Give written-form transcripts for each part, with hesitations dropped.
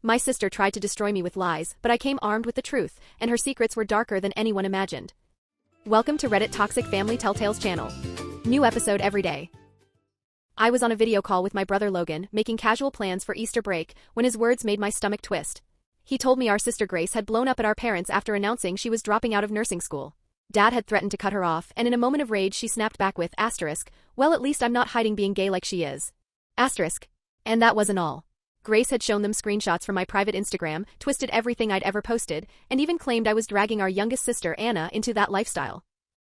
My sister tried to destroy me with lies, but I came armed with the truth, and her secrets were darker than anyone imagined. Welcome to Reddit Toxic Family Telltales channel. New episode every day. I was on a video call with my brother Logan, making casual plans for Easter break, when his words made my stomach twist. He told me our sister Grace had blown up at our parents after announcing she was dropping out of nursing school. Dad had threatened to cut her off, and in a moment of rage she snapped back with, well, at least I'm not hiding being gay like she is. And that wasn't all. Grace had shown them screenshots from my private Instagram, twisted everything I'd ever posted, and even claimed I was dragging our youngest sister, Anna, into that lifestyle.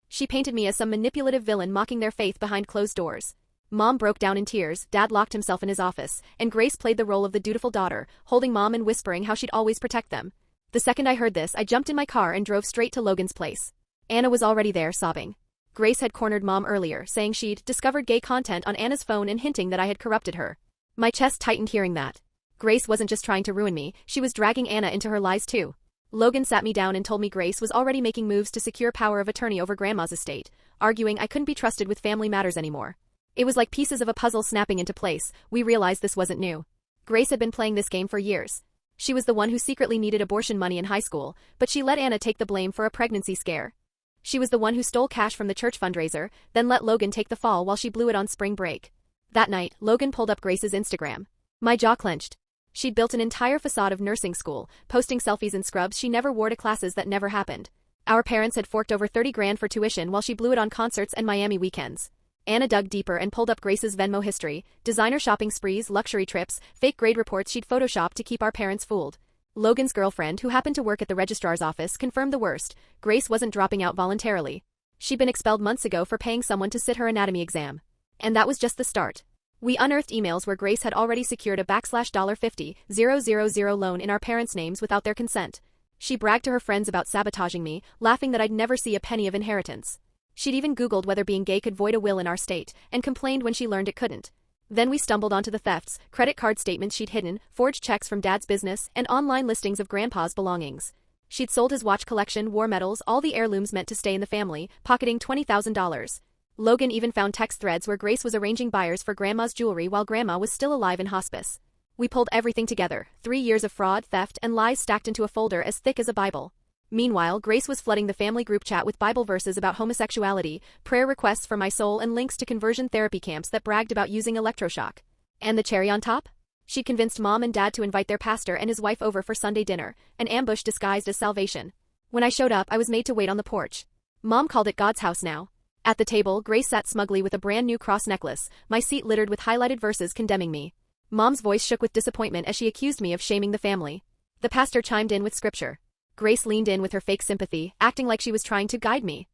She painted me as some manipulative villain mocking their faith behind closed doors. Mom broke down in tears, Dad locked himself in his office, and Grace played the role of the dutiful daughter, holding Mom and whispering how she'd always protect them. The second I heard this, I jumped in my car and drove straight to Logan's place. Anna was already there, sobbing. Grace had cornered Mom earlier, saying she'd discovered gay content on Anna's phone and hinting that I had corrupted her. My chest tightened hearing that. Grace wasn't just trying to ruin me, she was dragging Anna into her lies too. Logan sat me down and told me Grace was already making moves to secure power of attorney over Grandma's estate, arguing I couldn't be trusted with family matters anymore. It was like pieces of a puzzle snapping into place. We realized this wasn't new. Grace had been playing this game for years. She was the one who secretly needed abortion money in high school, but she let Anna take the blame for a pregnancy scare. She was the one who stole cash from the church fundraiser, then let Logan take the fall while she blew it on spring break. That night, Logan pulled up Grace's Instagram. My jaw clenched. She'd built an entire facade of nursing school, posting selfies in scrubs she never wore to classes that never happened. Our parents had forked over 30 grand for tuition while she blew it on concerts and Miami weekends. Anna dug deeper and pulled up Grace's Venmo history, designer shopping sprees, luxury trips, fake grade reports she'd photoshopped to keep our parents fooled. Logan's girlfriend, who happened to work at the registrar's office, confirmed the worst. Grace wasn't dropping out voluntarily. She'd been expelled months ago for paying someone to sit her anatomy exam. And that was just the start. We unearthed emails where Grace had already secured a $50,000 loan in our parents' names without their consent. She bragged to her friends about sabotaging me, laughing that I'd never see a penny of inheritance. She'd even Googled whether being gay could void a will in our state, and complained when she learned it couldn't. Then we stumbled onto the thefts, credit card statements she'd hidden, forged checks from Dad's business, and online listings of Grandpa's belongings. She'd sold his watch collection, war medals, all the heirlooms meant to stay in the family, pocketing $20,000. Logan even found text threads where Grace was arranging buyers for Grandma's jewelry while Grandma was still alive in hospice. We pulled everything together, 3 years of fraud, theft, and lies stacked into a folder as thick as a Bible. Meanwhile, Grace was flooding the family group chat with Bible verses about homosexuality, prayer requests for my soul, and links to conversion therapy camps that bragged about using electroshock. And the cherry on top? She'd convinced Mom and Dad to invite their pastor and his wife over for Sunday dinner, an ambush disguised as salvation. When I showed up, I was made to wait on the porch. Mom called it God's house now. At the table, Grace sat smugly with a brand new cross necklace, my seat littered with highlighted verses condemning me. Mom's voice shook with disappointment as she accused me of shaming the family. The pastor chimed in with scripture. Grace leaned in with her fake sympathy, acting like she was trying to guide me.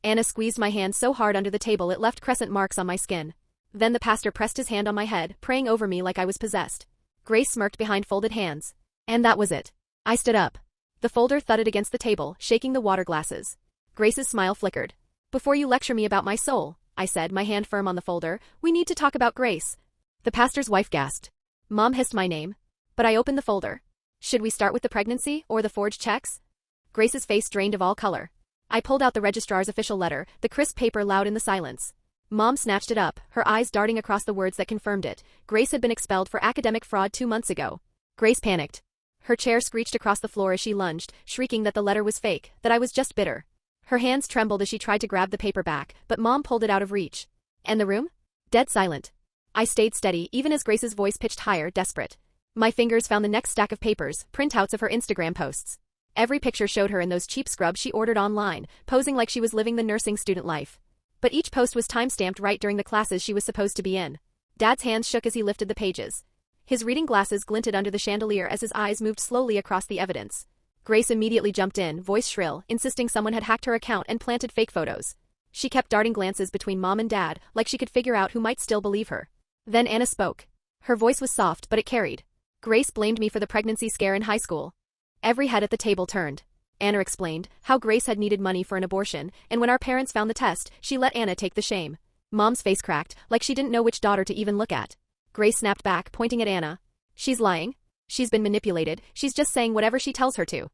Anna squeezed my hand so hard under the table it left crescent marks on my skin. Then the pastor pressed his hand on my head, praying over me like I was possessed. Grace smirked behind folded hands. And that was it. I stood up. The folder thudded against the table, shaking the water glasses. Grace's smile flickered. Before you lecture me about my soul, I said, my hand firm on the folder, we need to talk about Grace. The pastor's wife gasped. Mom hissed my name. But I opened the folder. Should we start with the pregnancy, or the forged checks? Grace's face drained of all color. I pulled out the registrar's official letter, the crisp paper loud in the silence. Mom snatched it up, her eyes darting across the words that confirmed it. Grace had been expelled for academic fraud 2 months ago. Grace panicked. Her chair screeched across the floor as she lunged, shrieking that the letter was fake, that I was just bitter. Her hands trembled as she tried to grab the paper back, but Mom pulled it out of reach. And the room? Dead silent. I stayed steady, even as Grace's voice pitched higher, desperate. My fingers found the next stack of papers, printouts of her Instagram posts. Every picture showed her in those cheap scrubs she ordered online, posing like she was living the nursing student life. But each post was time-stamped right during the classes she was supposed to be in. Dad's hands shook as he lifted the pages. His reading glasses glinted under the chandelier as his eyes moved slowly across the evidence. Grace immediately jumped in, voice shrill, insisting someone had hacked her account and planted fake photos. She kept darting glances between Mom and Dad, like she could figure out who might still believe her. Then Anna spoke. Her voice was soft, but it carried. Grace blamed me for the pregnancy scare in high school. Every head at the table turned. Anna explained how Grace had needed money for an abortion, and when our parents found the test, she let Anna take the shame. Mom's face cracked, like she didn't know which daughter to even look at. Grace snapped back, pointing at Anna. She's lying. She's been manipulated, she's just saying whatever she tells her to.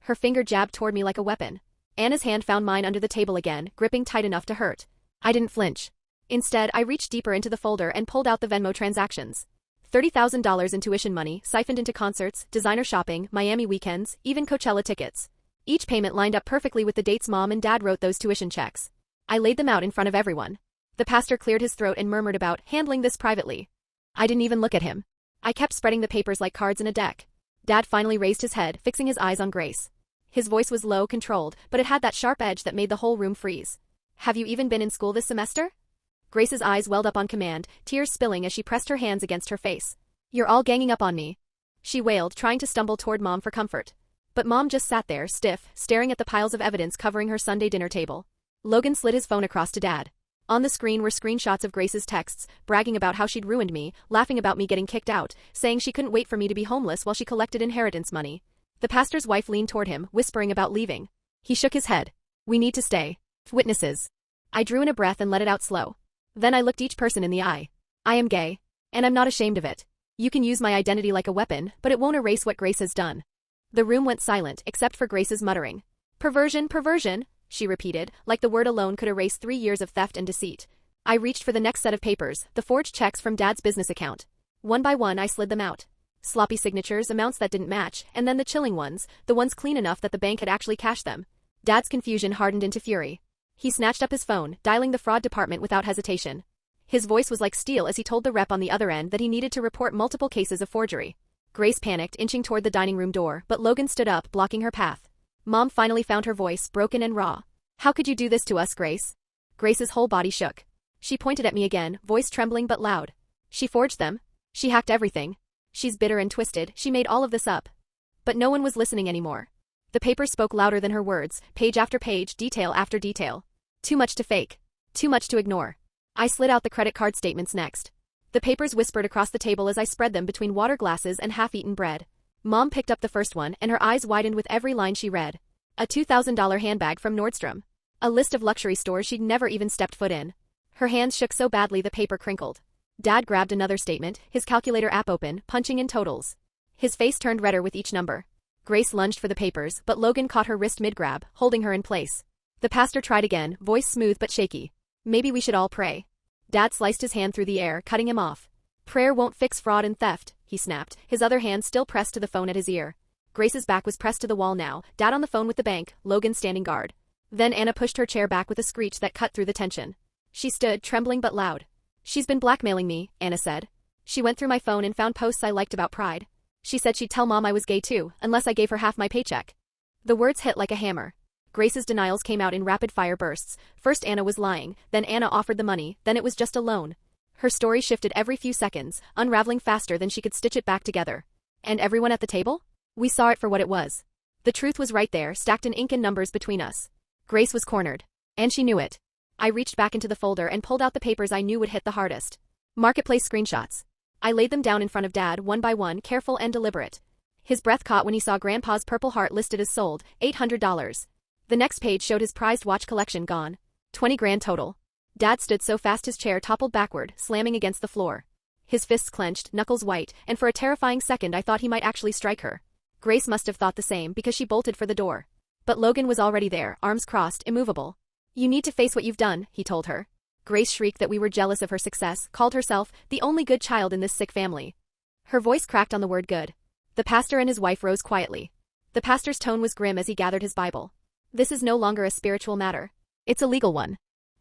Her finger jabbed toward me like a weapon. Anna's hand found mine under the table again, gripping tight enough to hurt. I didn't flinch. Instead, I reached deeper into the folder and pulled out the Venmo transactions. $30,000 in tuition money, siphoned into concerts, designer shopping, Miami weekends, even Coachella tickets. Each payment lined up perfectly with the dates Mom and Dad wrote those tuition checks. I laid them out in front of everyone. The pastor cleared his throat and murmured about handling this privately. I didn't even look at him. I kept spreading the papers like cards in a deck. Dad finally raised his head, fixing his eyes on Grace. His voice was low, controlled, but it had that sharp edge that made the whole room freeze. Have you even been in school this semester? Grace's eyes welled up on command, tears spilling as she pressed her hands against her face. You're all ganging up on me, she wailed, trying to stumble toward Mom for comfort. But Mom just sat there, stiff, staring at the piles of evidence covering her Sunday dinner table. Logan slid his phone across to Dad. On the screen were screenshots of Grace's texts, bragging about how she'd ruined me, laughing about me getting kicked out, saying she couldn't wait for me to be homeless while she collected inheritance money. The pastor's wife leaned toward him, whispering about leaving. He shook his head. We need to stay. Witnesses. I drew in a breath and let it out slow. Then I looked each person in the eye. I am gay. And I'm not ashamed of it. You can use my identity like a weapon, but it won't erase what Grace has done. The room went silent, except for Grace's muttering. Perversion, perversion, she repeated, like the word alone could erase 3 years of theft and deceit. I reached for the next set of papers, the forged checks from Dad's business account. One by one I slid them out. Sloppy signatures, amounts that didn't match, and then the chilling ones, the ones clean enough that the bank had actually cashed them. Dad's confusion hardened into fury. He snatched up his phone, dialing the fraud department without hesitation. His voice was like steel as he told the rep on the other end that he needed to report multiple cases of forgery. Grace panicked, inching toward the dining room door, but Logan stood up, blocking her path. Mom finally found her voice, broken and raw. How could you do this to us, Grace? Grace's whole body shook. She pointed at me again, voice trembling but loud. She forged them. She hacked everything. She's bitter and twisted, she made all of this up. But no one was listening anymore. The paper spoke louder than her words, page after page, detail after detail. Too much to fake. Too much to ignore. I slid out the credit card statements next. The papers whispered across the table as I spread them between water glasses and half-eaten bread. Mom picked up the first one, and her eyes widened with every line she read. A $2,000 handbag from Nordstrom. A list of luxury stores she'd never even stepped foot in. Her hands shook so badly the paper crinkled. Dad grabbed another statement, his calculator app open, punching in totals. His face turned redder with each number. Grace lunged for the papers, but Logan caught her wrist mid-grab, holding her in place. The pastor tried again, voice smooth but shaky. Maybe we should all pray. Dad sliced his hand through the air, cutting him off. Prayer won't fix fraud and theft, he snapped, his other hand still pressed to the phone at his ear. Grace's back was pressed to the wall now, Dad on the phone with the bank, Logan standing guard. Then Anna pushed her chair back with a screech that cut through the tension. She stood, trembling but loud. She's been blackmailing me, Anna said. She went through my phone and found posts I liked about pride. She said she'd tell Mom I was gay too, unless I gave her half my paycheck. The words hit like a hammer. Grace's denials came out in rapid-fire bursts. First Anna was lying, then Anna offered the money, then it was just a loan. Her story shifted every few seconds, unraveling faster than she could stitch it back together. And everyone at the table? We saw it for what it was. The truth was right there, stacked in ink and numbers between us. Grace was cornered. And she knew it. I reached back into the folder and pulled out the papers I knew would hit the hardest. Marketplace screenshots. I laid them down in front of Dad, one by one, careful and deliberate. His breath caught when he saw Grandpa's purple heart listed as sold, $800. The next page showed his prized watch collection gone. 20 grand total. Dad stood so fast his chair toppled backward, slamming against the floor. His fists clenched, knuckles white, and for a terrifying second I thought he might actually strike her. Grace must have thought the same because she bolted for the door. But Logan was already there, arms crossed, immovable. You need to face what you've done, he told her. Grace shrieked that we were jealous of her success, called herself the only good child in this sick family. Her voice cracked on the word good. The pastor and his wife rose quietly. The pastor's tone was grim as he gathered his Bible. This is no longer a spiritual matter. It's a legal one.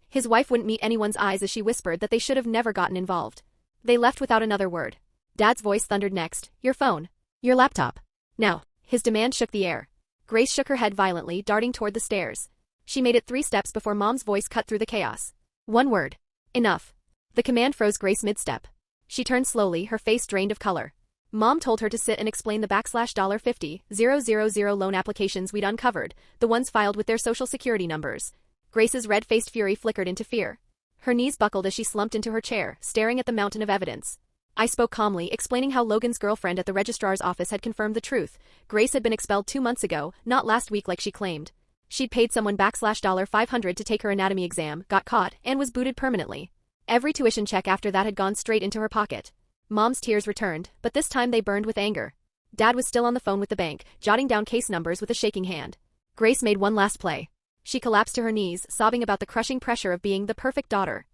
His wife wouldn't meet anyone's eyes as she whispered that they should have never gotten involved. They left without another word. Dad's voice thundered next. Your phone. Your laptop. Now. His demand shook the air. Grace shook her head violently, darting toward the stairs. She made it 3 steps before Mom's voice cut through the chaos. One word. Enough. The command froze Grace mid-step. She turned slowly, her face drained of color. Mom told her to sit and explain the $50,000 loan applications we'd uncovered, the ones filed with their social security numbers. Grace's red-faced fury flickered into fear. Her knees buckled as she slumped into her chair, staring at the mountain of evidence. I spoke calmly, explaining how Logan's girlfriend at the registrar's office had confirmed the truth. Grace had been expelled 2 months ago, not last week like she claimed. She'd paid someone $500 to take her anatomy exam, got caught, and was booted permanently. Every tuition check after that had gone straight into her pocket. Mom's tears returned, but this time they burned with anger. Dad was still on the phone with the bank, jotting down case numbers with a shaking hand. Grace made one last play. She collapsed to her knees, sobbing about the crushing pressure of being the perfect daughter.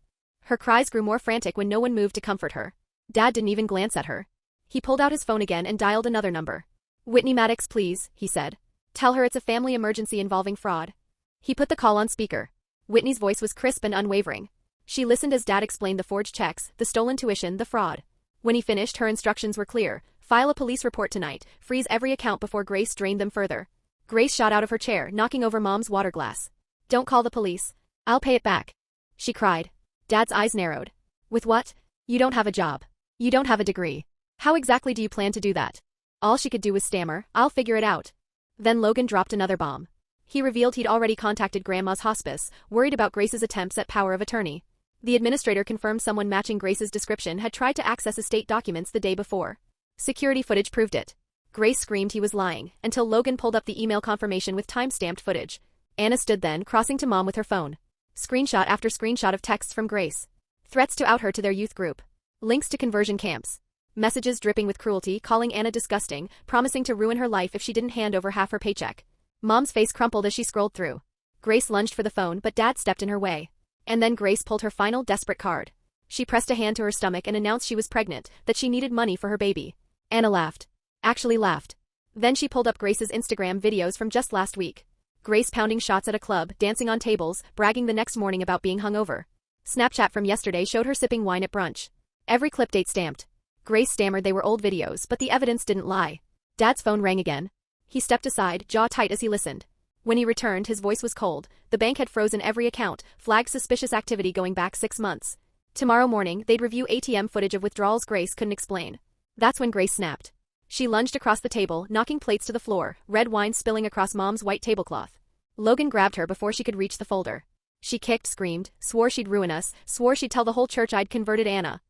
Her cries grew more frantic when no one moved to comfort her. Dad didn't even glance at her. He pulled out his phone again and dialed another number. "Whitney Maddox, please," he said. "Tell her it's a family emergency involving fraud." He put the call on speaker. Whitney's voice was crisp and unwavering. She listened as Dad explained the forged checks, the stolen tuition, the fraud. When he finished, her instructions were clear. File a police report tonight, freeze every account before Grace drained them further. Grace shot out of her chair, knocking over Mom's water glass. "Don't call the police. I'll pay it back," she cried. Dad's eyes narrowed. "With what? You don't have a job. You don't have a degree. How exactly do you plan to do that?" All she could do was stammer, "I'll figure it out." Then Logan dropped another bomb. He revealed he'd already contacted Grandma's hospice, worried about Grace's attempts at power of attorney. The administrator confirmed someone matching Grace's description had tried to access estate documents the day before. Security footage proved it. Grace screamed he was lying, until Logan pulled up the email confirmation with time-stamped footage. Anna stood then, crossing to Mom with her phone. Screenshot after screenshot of texts from Grace. Threats to out her to their youth group. Links to conversion camps. Messages dripping with cruelty, calling Anna disgusting, promising to ruin her life if she didn't hand over half her paycheck. Mom's face crumpled as she scrolled through. Grace lunged for the phone, but Dad stepped in her way. And then Grace pulled her final desperate card. She pressed a hand to her stomach and announced she was pregnant, that she needed money for her baby. Anna laughed. Actually laughed. Then she pulled up Grace's Instagram videos from just last week. Grace pounding shots at a club, dancing on tables, bragging the next morning about being hungover. Snapchat from yesterday showed her sipping wine at brunch. Every clip date stamped. Grace stammered they were old videos, but the evidence didn't lie. Dad's phone rang again. He stepped aside, jaw tight as he listened. When he returned, his voice was cold. The bank had frozen every account, flagged suspicious activity going back 6 months. Tomorrow morning, they'd review ATM footage of withdrawals Grace couldn't explain. That's when Grace snapped. She lunged across the table, knocking plates to the floor, red wine spilling across Mom's white tablecloth. Logan grabbed her before she could reach the folder. She kicked, screamed, swore she'd ruin us, swore she'd tell the whole church I'd converted Anna.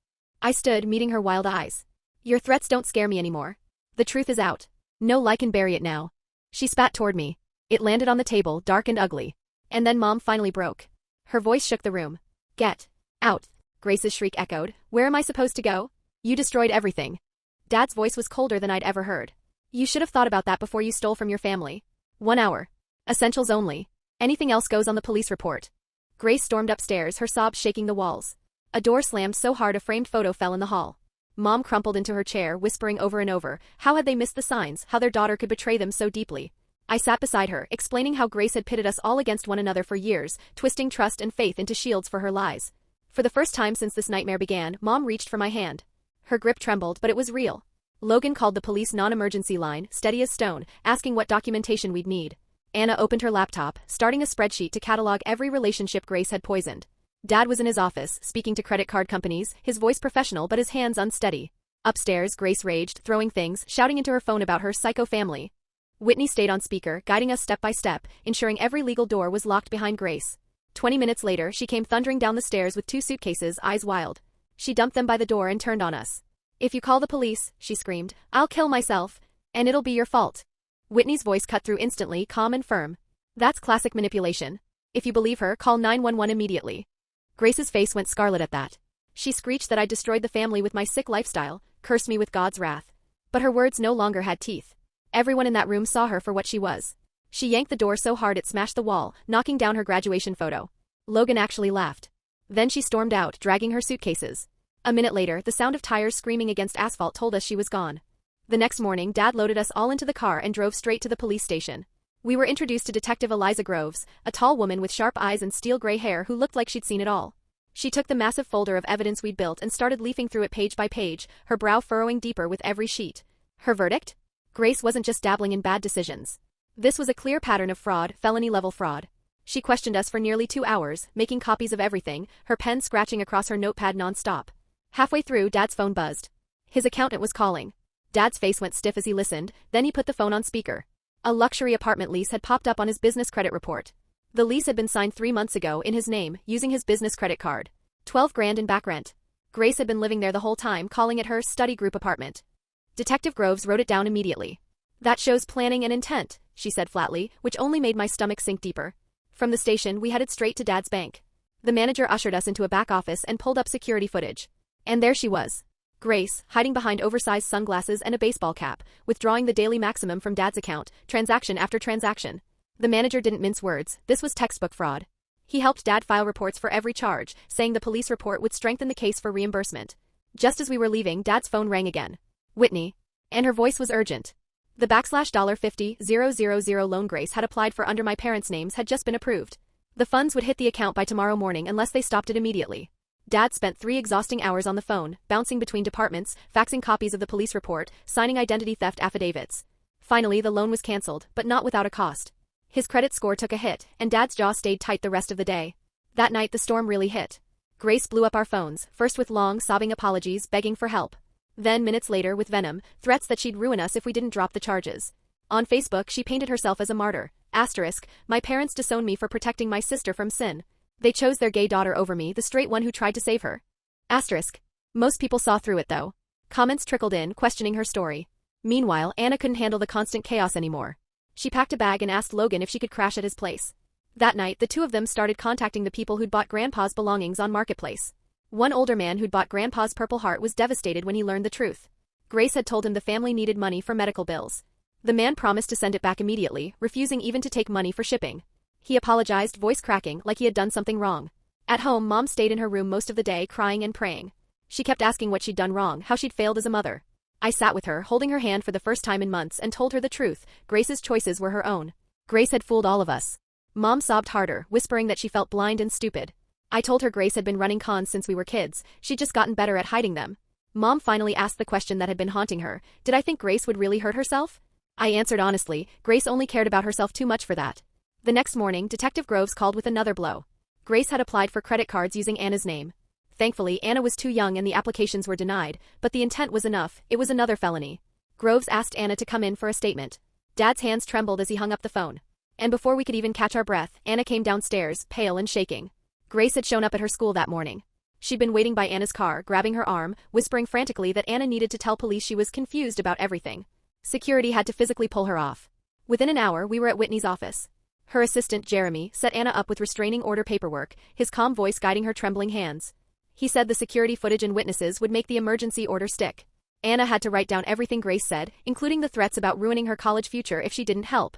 I stood, meeting her wild eyes. "Your threats don't scare me anymore. The truth is out. No lie can bury it now." She spat toward me. It landed on the table, dark and ugly. And then Mom finally broke. Her voice shook the room. "Get out," Grace's shriek echoed. "Where am I supposed to go? You destroyed everything." Dad's voice was colder than I'd ever heard. "You should have thought about that before you stole from your family. 1 hour. Essentials only. Anything else goes on the police report." Grace stormed upstairs, her sobs shaking the walls. A door slammed so hard a framed photo fell in the hall. Mom crumpled into her chair, whispering over and over, how had they missed the signs, how their daughter could betray them so deeply. I sat beside her, explaining how Grace had pitted us all against one another for years, twisting trust and faith into shields for her lies. For the first time since this nightmare began, Mom reached for my hand. Her grip trembled, but it was real. Logan called the police non-emergency line, steady as stone, asking what documentation we'd need. Anna opened her laptop, starting a spreadsheet to catalog every relationship Grace had poisoned. Dad was in his office, speaking to credit card companies, his voice professional but his hands unsteady. Upstairs, Grace raged, throwing things, shouting into her phone about her psycho family. Whitney stayed on speaker, guiding us step by step, ensuring every legal door was locked behind Grace. 20 minutes later, she came thundering down the stairs with 2 suitcases, eyes wild. She dumped them by the door and turned on us. "If you call the police," she screamed, "I'll kill myself. And it'll be your fault." Whitney's voice cut through instantly, calm and firm. "That's classic manipulation. If you believe her, call 911 immediately." Grace's face went scarlet at that. She screeched that I'd destroyed the family with my sick lifestyle, cursed me with God's wrath. But her words no longer had teeth. Everyone in that room saw her for what she was. She yanked the door so hard it smashed the wall, knocking down her graduation photo. Logan actually laughed. Then she stormed out, dragging her suitcases. A minute later, the sound of tires screaming against asphalt told us she was gone. The next morning, Dad loaded us all into the car and drove straight to the police station. We were introduced to Detective Eliza Groves, a tall woman with sharp eyes and steel-gray hair who looked like she'd seen it all. She took the massive folder of evidence we'd built and started leafing through it page by page, her brow furrowing deeper with every sheet. Her verdict? Grace wasn't just dabbling in bad decisions. This was a clear pattern of fraud, felony-level fraud. She questioned us for nearly 2 hours, making copies of everything, her pen scratching across her notepad non-stop. Halfway through, Dad's phone buzzed. His accountant was calling. Dad's face went stiff as he listened, then he put the phone on speaker. A luxury apartment lease had popped up on his business credit report. The lease had been signed 3 months ago in his name, using his business credit card. 12 grand in back rent. Grace had been living there the whole time, calling it her study group apartment. Detective Groves wrote it down immediately. "That shows planning and intent," she said flatly, which only made my stomach sink deeper. From the station, we headed straight to Dad's bank. The manager ushered us into a back office and pulled up security footage. And there she was. Grace, hiding behind oversized sunglasses and a baseball cap, withdrawing the daily maximum from Dad's account, transaction after transaction. The manager didn't mince words, this was textbook fraud. He helped Dad file reports for every charge, saying the police report would strengthen the case for reimbursement. Just as we were leaving, Dad's phone rang again. Whitney. And her voice was urgent. The $50,000 loan Grace had applied for under my parents' names had just been approved. The funds would hit the account by tomorrow morning unless they stopped it immediately. Dad spent 3 exhausting hours on the phone, bouncing between departments, faxing copies of the police report, signing identity theft affidavits. Finally, the loan was canceled, but not without a cost. His credit score took a hit, and Dad's jaw stayed tight the rest of the day. That night, the storm really hit. Grace blew up our phones, first with long, sobbing apologies, begging for help. Then, minutes later, with venom, threats that she'd ruin us if we didn't drop the charges. On Facebook, she painted herself as a martyr. Asterisk, my parents disowned me for protecting my sister from sin. They chose their gay daughter over me, the straight one who tried to save her. Asterisk. Most people saw through it though. Comments trickled in, questioning her story. Meanwhile, Anna couldn't handle the constant chaos anymore. She packed a bag and asked Logan if she could crash at his place. That night, the two of them started contacting the people who'd bought Grandpa's belongings on Marketplace. One older man who'd bought Grandpa's Purple Heart was devastated when he learned the truth. Grace had told him the family needed money for medical bills. The man promised to send it back immediately, refusing even to take money for shipping. He apologized, voice cracking, like he had done something wrong. At home, Mom stayed in her room most of the day, crying and praying. She kept asking what she'd done wrong, how she'd failed as a mother. I sat with her, holding her hand for the first time in months, and told her the truth. Grace's choices were her own. Grace had fooled all of us. Mom sobbed harder, whispering that she felt blind and stupid. I told her Grace had been running cons since we were kids, she'd just gotten better at hiding them. Mom finally asked the question that had been haunting her, did I think Grace would really hurt herself? I answered honestly, Grace only cared about herself too much for that. The next morning, Detective Groves called with another blow. Grace had applied for credit cards using Anna's name. Thankfully, Anna was too young and the applications were denied, but the intent was enough, it was another felony. Groves asked Anna to come in for a statement. Dad's hands trembled as he hung up the phone. And before we could even catch our breath, Anna came downstairs, pale and shaking. Grace had shown up at her school that morning. She'd been waiting by Anna's car, grabbing her arm, whispering frantically that Anna needed to tell police she was confused about everything. Security had to physically pull her off. Within an hour, we were at Whitney's office. Her assistant, Jeremy, set Anna up with restraining order paperwork, his calm voice guiding her trembling hands. He said the security footage and witnesses would make the emergency order stick. Anna had to write down everything Grace said, including the threats about ruining her college future if she didn't help.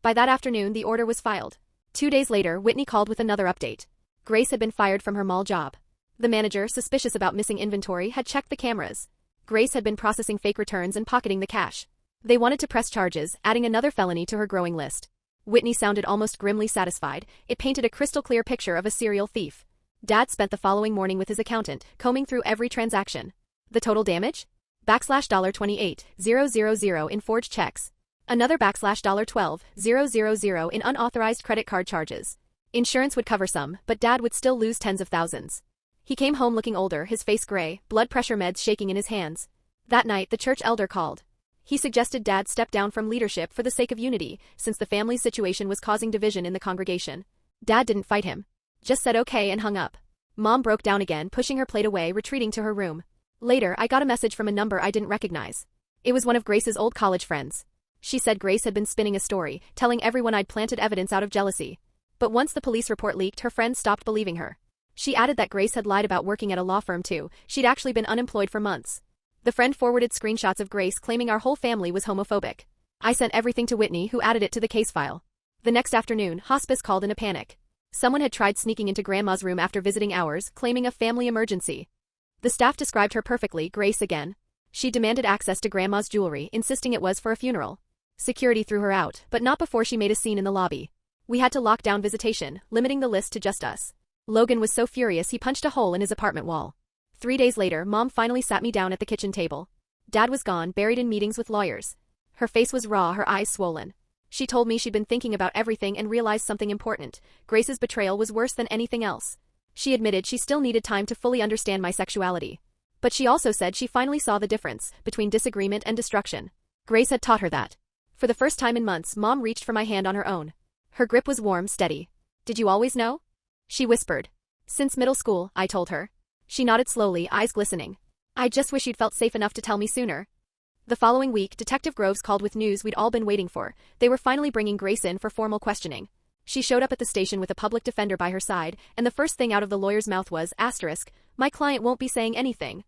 By that afternoon, the order was filed. 2 days later, Whitney called with another update. Grace had been fired from her mall job. The manager, suspicious about missing inventory, had checked the cameras. Grace had been processing fake returns and pocketing the cash. They wanted to press charges, adding another felony to her growing list. Whitney sounded almost grimly satisfied. It painted a crystal-clear picture of a serial thief. Dad spent the following morning with his accountant, combing through every transaction. The total damage? $28,000 in forged checks. Another $12,000 in unauthorized credit card charges. Insurance would cover some, but Dad would still lose tens of thousands. He came home looking older, his face gray, blood pressure meds shaking in his hands. That night, the church elder called. He suggested Dad step down from leadership for the sake of unity, since the family's situation was causing division in the congregation. Dad didn't fight him. Just said okay and hung up. Mom broke down again, pushing her plate away, retreating to her room. Later, I got a message from a number I didn't recognize. It was one of Grace's old college friends. She said Grace had been spinning a story, telling everyone I'd planted evidence out of jealousy. But once the police report leaked, her friend stopped believing her. She added that Grace had lied about working at a law firm too. She'd actually been unemployed for months. The friend forwarded screenshots of Grace claiming our whole family was homophobic. I sent everything to Whitney, who added it to the case file. The next afternoon, hospice called in a panic. Someone had tried sneaking into Grandma's room after visiting ours, claiming a family emergency. The staff described her perfectly, Grace again. She demanded access to Grandma's jewelry, insisting it was for a funeral. Security threw her out, but not before she made a scene in the lobby. We had to lock down visitation, limiting the list to just us. Logan was so furious he punched a hole in his apartment wall. 3 days later, Mom finally sat me down at the kitchen table. Dad was gone, buried in meetings with lawyers. Her face was raw, her eyes swollen. She told me she'd been thinking about everything and realized something important. Grace's betrayal was worse than anything else. She admitted she still needed time to fully understand my sexuality. But she also said she finally saw the difference between disagreement and destruction. Grace had taught her that. For the first time in months, Mom reached for my hand on her own. Her grip was warm, steady. Did you always know? She whispered. Since middle school, I told her. She nodded slowly, eyes glistening. I just wish you'd felt safe enough to tell me sooner. The following week, Detective Groves called with news we'd all been waiting for. They were finally bringing Grace in for formal questioning. She showed up at the station with a public defender by her side, and the first thing out of the lawyer's mouth was, asterisk, my client won't be saying anything.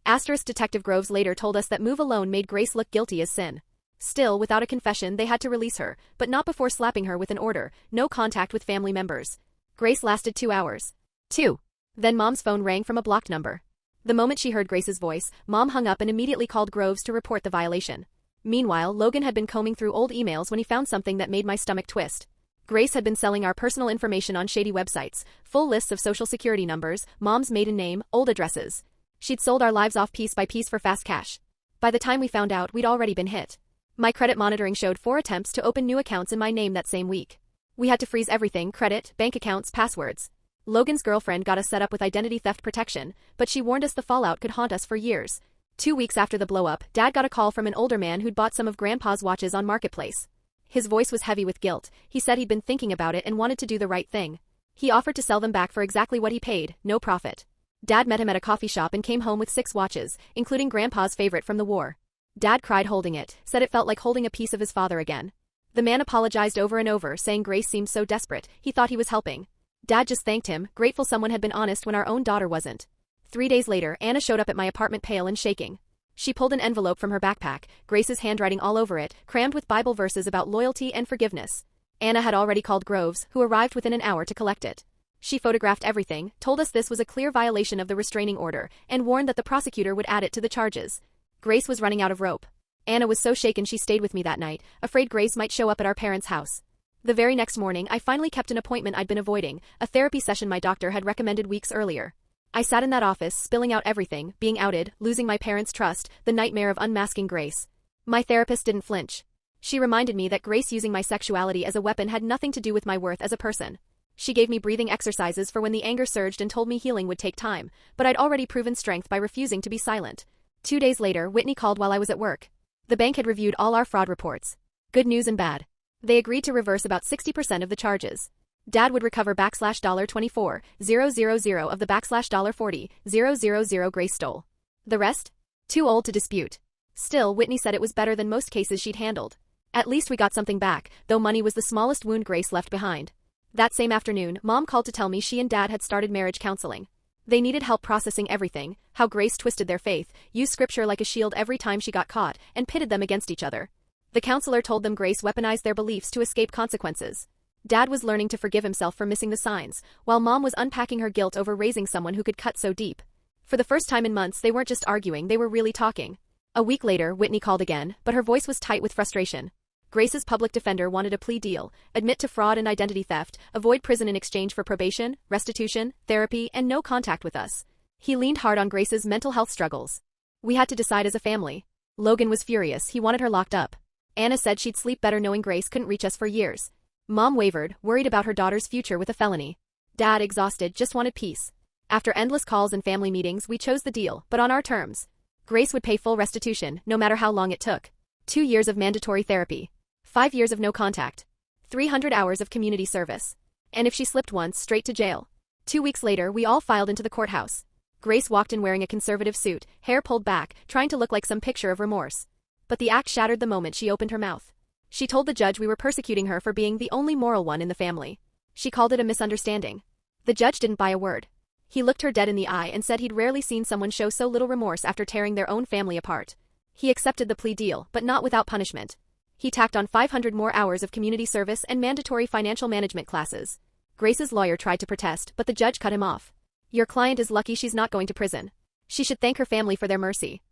Asterisk. Detective Groves later told us that move alone made Grace look guilty as sin. Still, without a confession, they had to release her, but not before slapping her with an order, no contact with family members. Grace lasted 2 hours. 2. Then Mom's phone rang from a blocked number. The moment she heard Grace's voice, Mom hung up and immediately called Groves to report the violation. Meanwhile, Logan had been combing through old emails when he found something that made my stomach twist. Grace had been selling our personal information on shady websites, full lists of social security numbers, Mom's maiden name, old addresses. She'd sold our lives off piece by piece for fast cash. By the time we found out, we'd already been hit. My credit monitoring showed 4 attempts to open new accounts in my name that same week. We had to freeze everything: credit, bank accounts, passwords. Logan's girlfriend got us set up with identity theft protection, but she warned us the fallout could haunt us for years. 2 weeks after the blow-up, Dad got a call from an older man who'd bought some of Grandpa's watches on Marketplace. His voice was heavy with guilt. He said he'd been thinking about it and wanted to do the right thing. He offered to sell them back for exactly what he paid, no profit. Dad met him at a coffee shop and came home with 6 watches, including Grandpa's favorite from the war. Dad cried holding it, said it felt like holding a piece of his father again. The man apologized over and over, saying Grace seemed so desperate, he thought he was helping. Dad just thanked him, grateful someone had been honest when our own daughter wasn't. 3 days later, Anna showed up at my apartment pale and shaking. She pulled an envelope from her backpack, Grace's handwriting all over it, crammed with Bible verses about loyalty and forgiveness. Anna had already called Groves, who arrived within an hour to collect it. She photographed everything, told us this was a clear violation of the restraining order, and warned that the prosecutor would add it to the charges. Grace was running out of rope. Anna was so shaken she stayed with me that night, afraid Grace might show up at our parents' house. The very next morning, I finally kept an appointment I'd been avoiding, a therapy session my doctor had recommended weeks earlier. I sat in that office, spilling out everything, being outed, losing my parents' trust, the nightmare of unmasking Grace. My therapist didn't flinch. She reminded me that Grace using my sexuality as a weapon had nothing to do with my worth as a person. She gave me breathing exercises for when the anger surged and told me healing would take time, but I'd already proven strength by refusing to be silent. 2 days later, Whitney called while I was at work. The bank had reviewed all our fraud reports. Good news and bad. They agreed to reverse about 60% of the charges. Dad would recover $24,000 of the $40,000 Grace stole. The rest? Too old to dispute. Still, Whitney said it was better than most cases she'd handled. At least we got something back, though money was the smallest wound Grace left behind. That same afternoon, Mom called to tell me she and Dad had started marriage counseling. They needed help processing everything, how Grace twisted their faith, used scripture like a shield every time she got caught, and pitted them against each other. The counselor told them Grace weaponized their beliefs to escape consequences. Dad was learning to forgive himself for missing the signs, while Mom was unpacking her guilt over raising someone who could cut so deep. For the first time in months, they weren't just arguing, they were really talking. A week later, Whitney called again, but her voice was tight with frustration. Grace's public defender wanted a plea deal, admit to fraud and identity theft, avoid prison in exchange for probation, restitution, therapy, and no contact with us. He leaned hard on Grace's mental health struggles. We had to decide as a family. Logan was furious, he wanted her locked up. Anna said she'd sleep better knowing Grace couldn't reach us for years. Mom wavered, worried about her daughter's future with a felony. Dad, exhausted, just wanted peace. After endless calls and family meetings, we chose the deal, but on our terms. Grace would pay full restitution, no matter how long it took. 2 years of mandatory therapy. 5 years of no contact. 300 hours of community service. And if she slipped once, straight to jail. 2 weeks later, we all filed into the courthouse. Grace walked in wearing a conservative suit, hair pulled back, trying to look like some picture of remorse. But the act shattered the moment she opened her mouth. She told the judge we were persecuting her for being the only moral one in the family. She called it a misunderstanding. The judge didn't buy a word. He looked her dead in the eye and said he'd rarely seen someone show so little remorse after tearing their own family apart. He accepted the plea deal, but not without punishment. He tacked on 500 more hours of community service and mandatory financial management classes. Grace's lawyer tried to protest, but the judge cut him off. Your client is lucky she's not going to prison. She should thank her family for their mercy.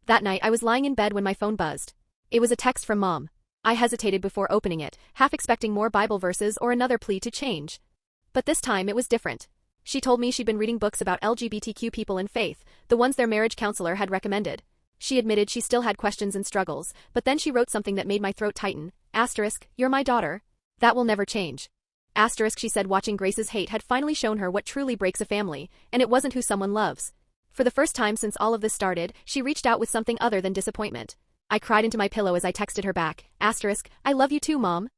That night, I was lying in bed when my phone buzzed. It was a text from Mom. I hesitated before opening it, half expecting more Bible verses or another plea to change. But this time it was different. She told me she'd been reading books about LGBTQ people and faith, the ones their marriage counselor had recommended. She admitted she still had questions and struggles, but then she wrote something that made my throat tighten. Asterisk, you're my daughter. That will never change. Asterisk, she said watching Grace's hate had finally shown her what truly breaks a family, and it wasn't who someone loves. For the first time since all of this started, she reached out with something other than disappointment. I cried into my pillow as I texted her back. Asterisk, I love you too, Mom.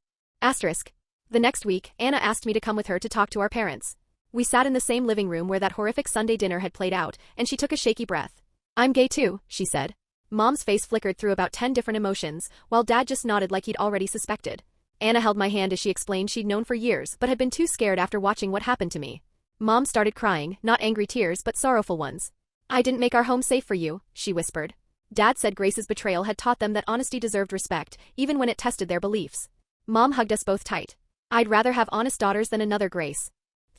Asterisk. The next week, Anna asked me to come with her to talk to our parents. We sat in the same living room where that horrific Sunday dinner had played out, and she took a shaky breath. I'm gay too, she said. Mom's face flickered through about 10 different emotions, while Dad just nodded like he'd already suspected. Anna held my hand as she explained she'd known for years but had been too scared after watching what happened to me. Mom started crying, not angry tears but sorrowful ones. I didn't make our home safe for you, she whispered. Dad said Grace's betrayal had taught them that honesty deserved respect, even when it tested their beliefs. Mom hugged us both tight. I'd rather have honest daughters than another Grace.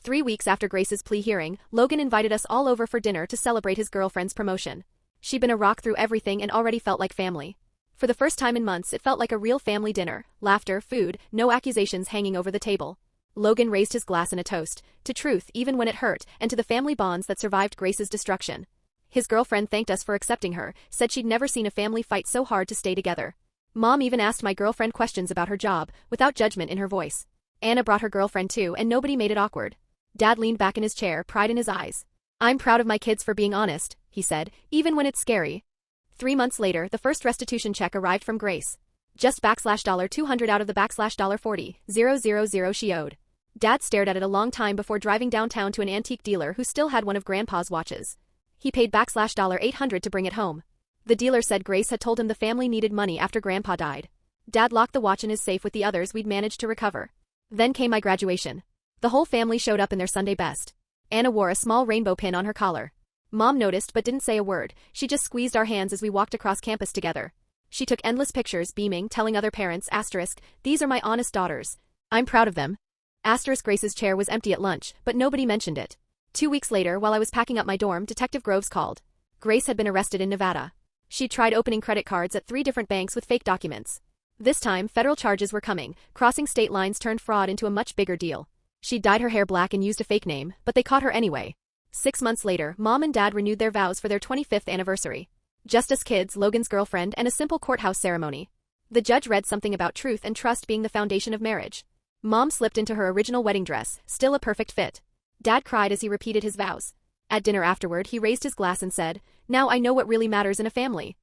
3 weeks after Grace's plea hearing, Logan invited us all over for dinner to celebrate his girlfriend's promotion. She'd been a rock through everything and already felt like family. For the first time in months, it felt like a real family dinner. Laughter, food, no accusations hanging over the table. Logan raised his glass in a toast, to truth even when it hurt, and to the family bonds that survived Grace's destruction. His girlfriend thanked us for accepting her, said she'd never seen a family fight so hard to stay together. Mom even asked my girlfriend questions about her job, without judgment in her voice. Anna brought her girlfriend too, and nobody made it awkward. Dad leaned back in his chair, pride in his eyes. "I'm proud of my kids for being honest," he said, "even when it's scary." 3 months later, the first restitution check arrived from Grace. Just $200 out of the $40,000 she owed. Dad stared at it a long time before driving downtown to an antique dealer who still had one of Grandpa's watches. He paid $800 to bring it home. The dealer said Grace had told him the family needed money after Grandpa died. Dad locked the watch in his safe with the others we'd managed to recover. Then came my graduation. The whole family showed up in their Sunday best. Anna wore a small rainbow pin on her collar. Mom noticed but didn't say a word. She just squeezed our hands as we walked across campus together. She took endless pictures, beaming, telling other parents, "These are my honest daughters. I'm proud of them." Grace's chair was empty at lunch, but nobody mentioned it. 2 weeks later, while I was packing up my dorm, Detective Groves called. Grace had been arrested in Nevada. She'd tried opening credit cards at 3 different banks with fake documents. This time, federal charges were coming. Crossing state lines turned fraud into a much bigger deal. She'd dyed her hair black and used a fake name, but they caught her anyway. 6 months later, Mom and Dad renewed their vows for their 25th anniversary. Just us kids, Logan's girlfriend, and a simple courthouse ceremony. The judge read something about truth and trust being the foundation of marriage. Mom slipped into her original wedding dress, still a perfect fit. Dad cried as he repeated his vows. At dinner afterward, he raised his glass and said, "Now I know what really matters in a family."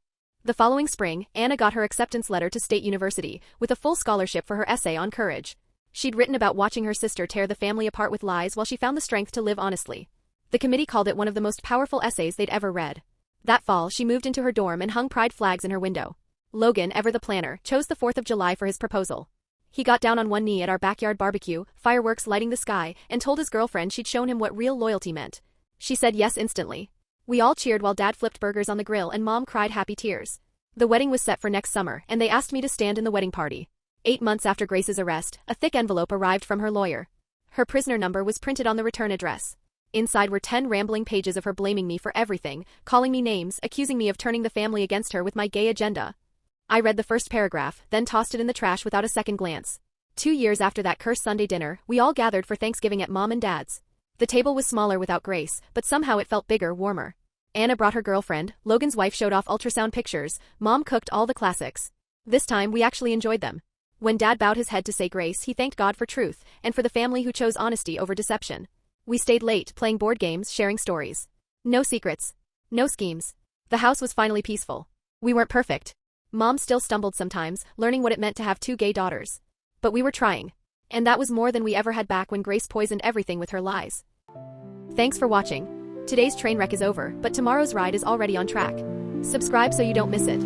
The following spring, Anna got her acceptance letter to State University, with a full scholarship for her essay on courage. She'd written about watching her sister tear the family apart with lies while she found the strength to live honestly. The committee called it one of the most powerful essays they'd ever read. That fall, she moved into her dorm and hung pride flags in her window. Logan, ever the planner, chose the 4th of July for his proposal. He got down on one knee at our backyard barbecue, fireworks lighting the sky, and told his girlfriend she'd shown him what real loyalty meant. She said yes instantly. We all cheered while Dad flipped burgers on the grill and Mom cried happy tears. The wedding was set for next summer, and they asked me to stand in the wedding party. 8 months after Grace's arrest, a thick envelope arrived from her lawyer. Her prisoner number was printed on the return address. Inside were 10 rambling pages of her blaming me for everything, calling me names, accusing me of turning the family against her with my gay agenda. I read the first paragraph, then tossed it in the trash without a second glance. 2 years after that cursed Sunday dinner, we all gathered for Thanksgiving at Mom and Dad's. The table was smaller without Grace, but somehow it felt bigger, warmer. Anna brought her girlfriend, Logan's wife showed off ultrasound pictures, Mom cooked all the classics. This time we actually enjoyed them. When Dad bowed his head to say grace, he thanked God for truth, and for the family who chose honesty over deception. We stayed late, playing board games, sharing stories. No secrets. No schemes. The house was finally peaceful. We weren't perfect. Mom still stumbled sometimes, learning what it meant to have 2 gay daughters. But we were trying. And that was more than we ever had back when Grace poisoned everything with her lies. Thanks for watching. Today's train wreck is over, but tomorrow's ride is already on track. Subscribe so you don't miss it.